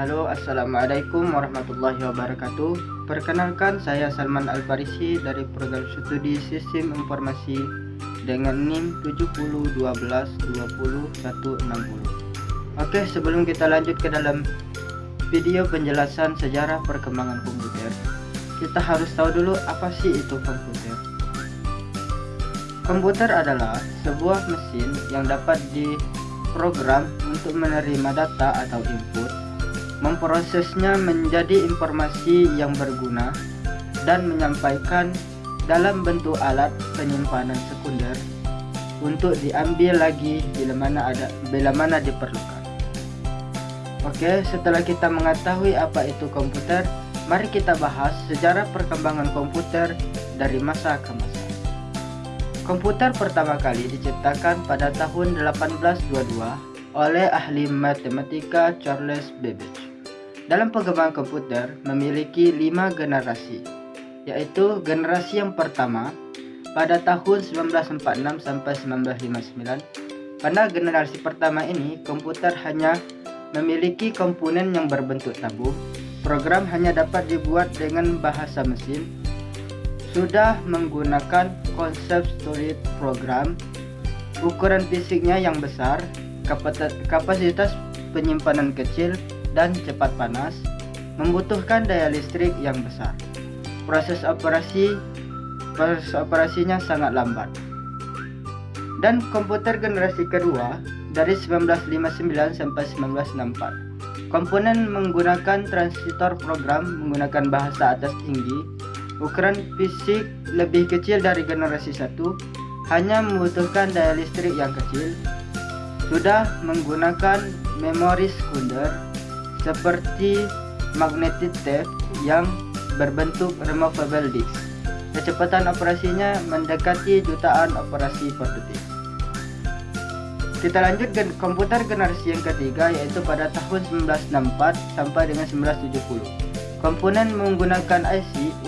Halo, assalamualaikum warahmatullahi wabarakatuh. Perkenalkan, saya Salman Al-Farisi dari program studi Sistem Informasi dengan NIM 7012200160. Oke, sebelum kita lanjut ke dalam video penjelasan sejarah perkembangan komputer, kita harus tahu dulu apa sih itu komputer. Komputer adalah sebuah mesin yang dapat diprogram untuk menerima data atau input, memprosesnya menjadi informasi yang berguna, dan menyampaikan dalam bentuk alat penyimpanan sekunder untuk diambil lagi bila mana diperlukan. Oke, setelah kita mengetahui apa itu komputer, mari kita bahas sejarah perkembangan komputer dari masa ke masa. Komputer pertama kali diciptakan pada tahun 1822 oleh ahli matematika Charles Babbage. Dalam pengembangan komputer memiliki 5 generasi, yaitu generasi yang pertama pada tahun 1946 sampai 1959. Pada generasi pertama ini, komputer hanya memiliki komponen yang berbentuk tabung. Program hanya dapat dibuat dengan bahasa mesin. Sudah menggunakan konsep storage program. Ukuran fisiknya yang besar, kapasitas penyimpanan kecil, dan cepat panas, membutuhkan daya listrik yang besar. Proses operasinya sangat lambat. Dan komputer generasi kedua dari 1959 sampai 1964. Komponen menggunakan transistor program menggunakan bahasa atas tinggi. Ukuran fisik lebih kecil dari generasi 1, hanya membutuhkan daya listrik yang kecil. Sudah menggunakan memori sekunder seperti magnetic tape yang berbentuk removable disk. Kecepatan operasinya mendekati jutaan operasi per detik. Kita lanjut ke komputer generasi yang ketiga, yaitu pada tahun 1964 sampai dengan 1970. Komponen menggunakan IC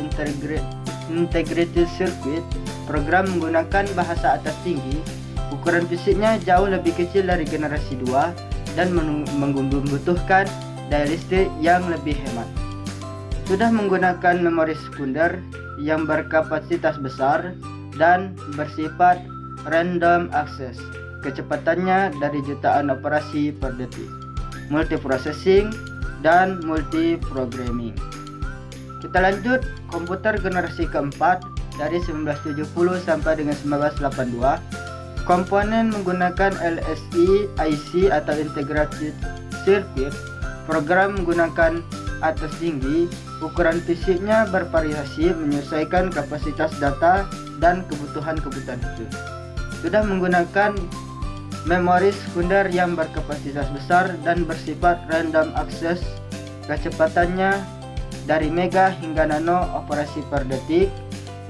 Integrated Circuit, program menggunakan bahasa atas tinggi. Ukuran fisiknya jauh lebih kecil dari generasi 2 dan membutuhkan daya listrik yang lebih hemat. Sudah menggunakan memori sekunder yang berkapasitas besar dan bersifat random access. Kecepatannya dari jutaan operasi per detik. Multiprocessing dan multiprogramming. Kita lanjut komputer generasi keempat dari 1970 sampai dengan 1982. Komponen menggunakan LSI IC atau Integrated Circuit. Program menggunakan atas tinggi. Ukuran fisiknya bervariasi menyesuaikan kapasitas data dan kebutuhan itu. Sudah menggunakan memori sekunder yang berkapasitas besar dan bersifat random access. Kecepatannya dari mega hingga nano operasi per detik.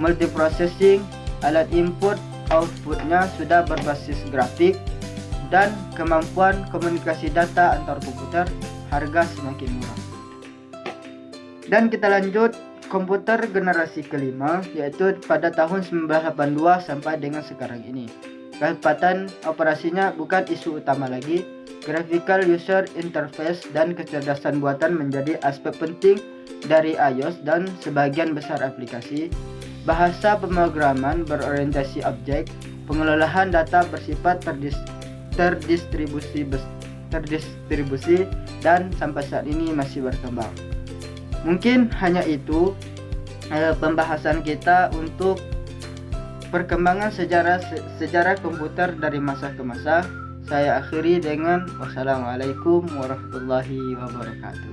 Multiprocessing, alat input outputnya sudah berbasis grafik, dan kemampuan komunikasi data antar komputer. Harga semakin murah. Dan kita lanjut komputer generasi kelima, yaitu pada tahun 1982 sampai dengan sekarang ini. Kecepatan operasinya bukan isu utama lagi. Graphical User Interface dan kecerdasan buatan menjadi aspek penting dari iOS dan sebagian besar aplikasi. Bahasa pemrograman berorientasi objek. Pengelolaan data bersifat terdistribusi dan sampai saat ini masih berkembang. Mungkin hanya itu pembahasan kita untuk perkembangan sejarah komputer dari masa ke masa. Saya akhiri dengan wassalamualaikum warahmatullahi wabarakatuh.